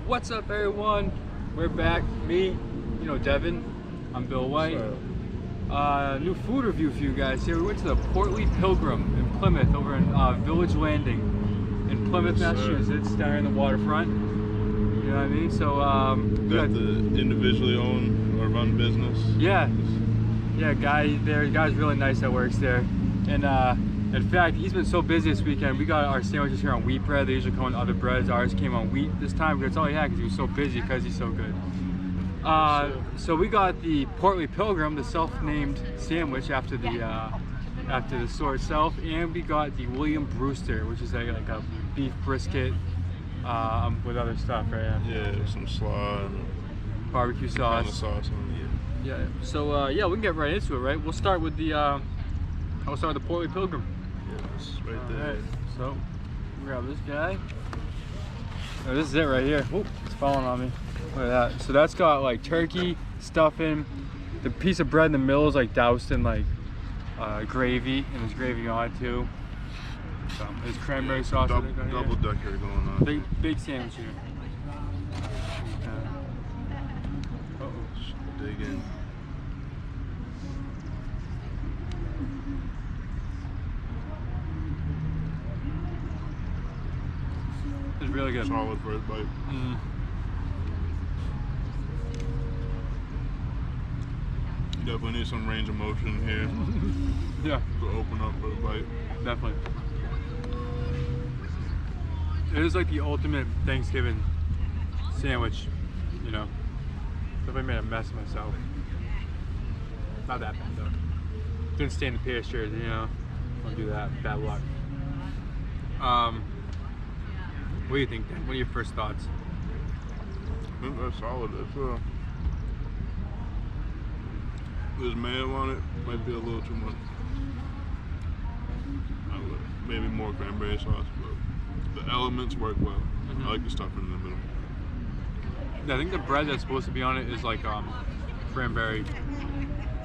What's up, everyone? We're back. Me, you know, Devin. I'm Bill Whyte. New food review for you guys here. We went to the portly Pilgrim in Plymouth, over in Village Landing in Plymouth, Massachusetts, down here in the waterfront. You know what I mean? So, got the individually owned or run business. Yeah, guy there. The guy's really nice that works there. And in fact, he's been so busy this weekend. We got our sandwiches here on wheat bread. They usually come on other breads. Ours came on wheat this time because that's all he had because he was so busy because he's so good. So we got the Portly Pilgrim, the self-named sandwich after the store itself, and we got the William Brewster, which is like a beef brisket with other stuff, right? Yeah, some slaw and barbecue sauce. Kind of sauce on it. Yeah. So yeah, we can get right into it, right? We'll start with the I'll start with the Portly Pilgrim. Yes, right there. All right, so grab this guy. Oh, this is it right here. Oop, it's falling on me. Look at that. So that's got like turkey, stuffing. The piece of bread in the middle is like doused in like gravy, and there's gravy on it too. So there's cranberry sauce. Double decker going on. Big sandwich here. Dig in. It's really good. Solid first bite. Definitely need some range of motion here. Yeah. To open up for the bite. Definitely. It is like the ultimate Thanksgiving sandwich, you know. Definitely made a mess of myself. Not that bad though. Didn't stain the pastures, you know. Don't do that. Bad luck. What do you think, Dan? What are your first thoughts? I think that's solid. It's there's mayo on it. Might be a little too much. Maybe more cranberry sauce, but the elements work well. I like the stuffing in the middle. Yeah, I think the bread that's supposed to be on it is like cranberry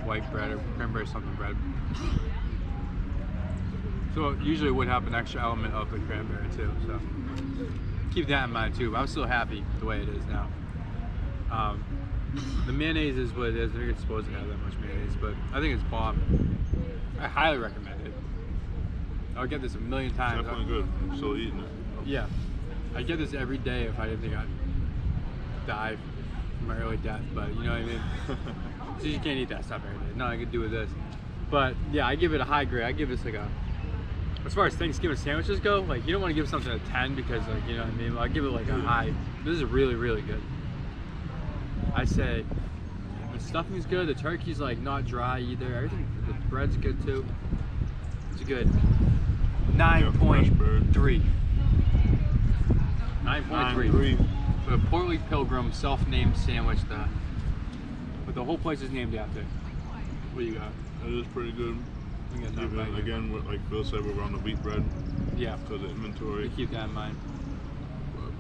white bread or cranberry something bread. So usually it would have an extra element of the cranberry too. So keep that in mind too. But I'm still happy the way it is now. The mayonnaise is what it is. I think it's supposed to have that much mayonnaise, but I think it's bomb. I highly recommend it. I'll get this a million times. Definitely good. I'm still eating it. Yeah, I get this every day if I didn't think I'd die from my early death, but you know what I mean? So you can't eat that stuff every day. No, I could do with this. But yeah, I give it a high grade. I give this like a, as far as Thanksgiving sandwiches go, like you don't want to give something a 10 because like, you know what I mean? I give it like a high. This is really, really good. I say the stuffing's good, the turkey's like not dry either. Everything, the bread's good too. It's good. 9.3. 9.3. For the Portly Pilgrim self-named sandwich but the whole place is named after. What do you got? It is pretty good. Even, again, like Phil said, we're on the wheat bread. Yeah. For the inventory. Keep that in mind. But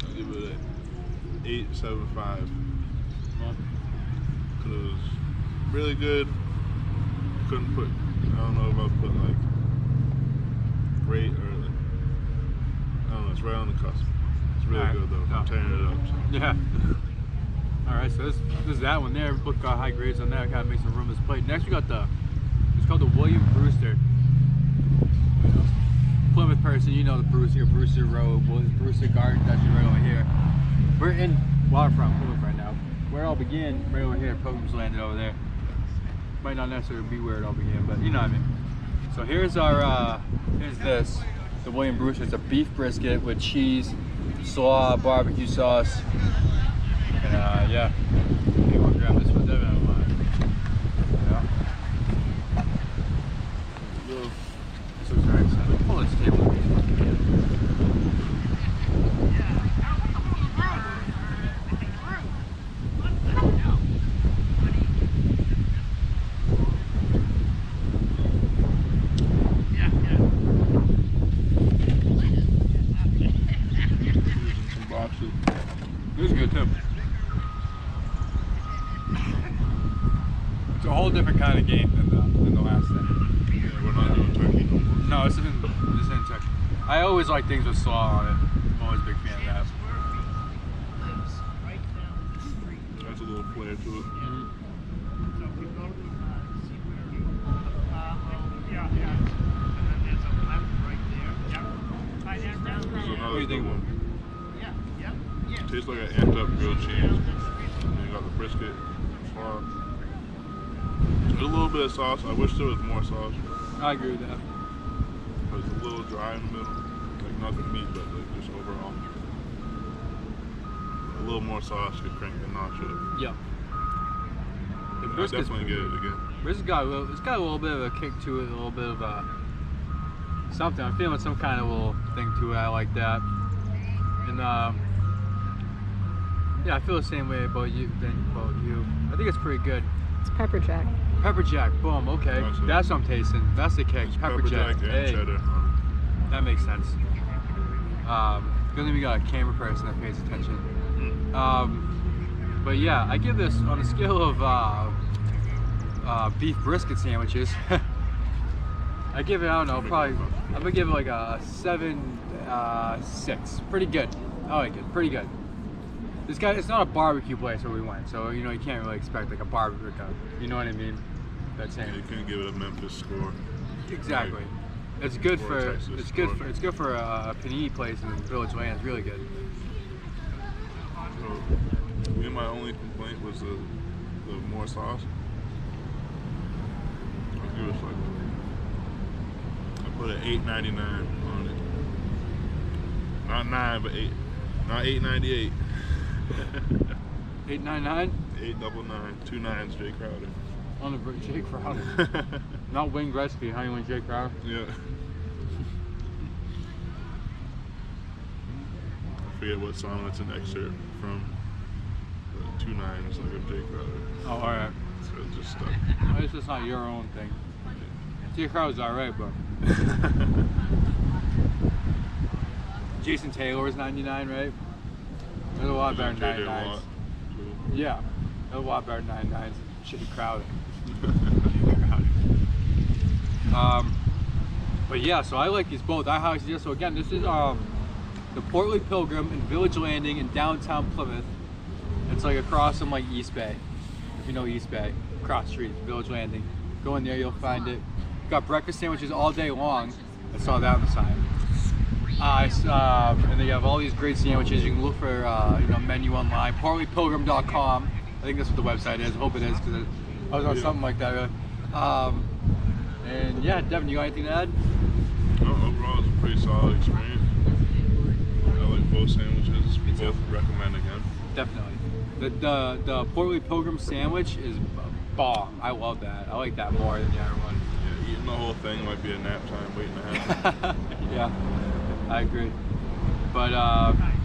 I'll give it an 8.75. Because really good. Couldn't put, I don't know if I'll put like great or like, I don't know, it's right on the cusp. It's really good though. I'm tearing it up. So. Yeah. Alright, so this is that one there. Both got high grades on that. Gotta make some room on this plate. Next we got it's called the William Brewster. Plymouth person, you know the Brewster Road, Brewster Garden, that's right over here. We're in waterfront Plymouth right now. Where it all began, right over here, Pilgrim's landed over there. Might not necessarily be where it all began, but you know what I mean. So here's our, here's this, the William Brewster. It's a beef brisket with cheese, slaw, barbecue sauce, and yeah. You want to grab this with Devin? Yeah. This looks very exciting. Pull this table. This is good too. It's a whole different kind of game than the last thing. Yeah, we're not doing turkey no more. No, this isn't turkey. I always like things with slaw on it. I'm always a big fan of that. tastes like an amped up grilled cheese. And you got the brisket. There's a little bit of sauce. I wish there was more sauce. I agree with that. It's a little dry in the middle. Like not the meat, but like just overall. A little more sauce could crank the notch up. Yep. The I'll brisket's definitely get it again. Brisket's got a little bit of a kick to it, a little bit of a something. I'm feeling some kind of little thing to it. I like that. And yeah, I feel the same way about you. I think it's pretty good. It's pepper jack. Pepper jack, boom. Okay, that's what I'm tasting. That's the kick. Pepper jack. And Hey, cheddar. that makes sense. Good thing we got a camera person that pays attention. But yeah, I give this on a scale of beef brisket sandwiches. I give it, I don't know, probably, I'm gonna give it like a 7.6. Pretty good. I like it. Pretty good. This guy, it's not a barbecue place where we went, so you know you can't really expect like a barbecue cup. You know what I mean? That's saying. You couldn't give it a Memphis score. Exactly. Like, it's good or for Texas it's score. good for a panini place in Village Lane. It's really good. So, me and my only complaint was the more sauce. I'll give it like, I put an $8.99 on it. Not 9, but 8. Not 8.98. 8.99 8.99. 2 nines, Jay Crowder. on the Jay Crowder. Not Wayne Gretzky. How you want Jay Crowder? Yeah. I forget what song that's an excerpt from. 2 nines, like a Jay Crowder. Oh, all right. So it just stuck. Well, it's just not your own thing. Jay Crowder's all right, but Jason Taylor is 99, right? There's a lot better than 99s. Yeah, there's a lot better than 99s. Jay Crowder. But yeah, so I like these both. I highly suggest. So again, this is the Portly Pilgrim in Village Landing in downtown Plymouth. It's like across from like East Bay, if you know East Bay, across the street, Village Landing. Go in there, you'll find it. Got breakfast sandwiches all day long. I saw that on the sign. And they have all these great sandwiches. You can look for menu online, portlypilgrim.com. I think that's what the website is. I hope it is because I was on something like that. Really. And yeah, Devin, you got anything to add? No, overall, it's a pretty solid experience. I like both sandwiches. Both recommend again. Definitely. The Portly Pilgrim sandwich is bomb. I love that. I like that more than the other one. Yeah, eating the whole thing might be a nap time waiting to happen. Yeah, I agree. But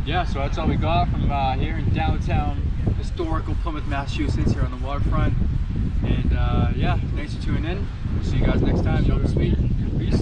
yeah, so that's all we got from here in downtown historical Plymouth, Massachusetts, here on the waterfront. And yeah, thanks for tuning in. We'll see you guys next time. Y'all sweet. Peace.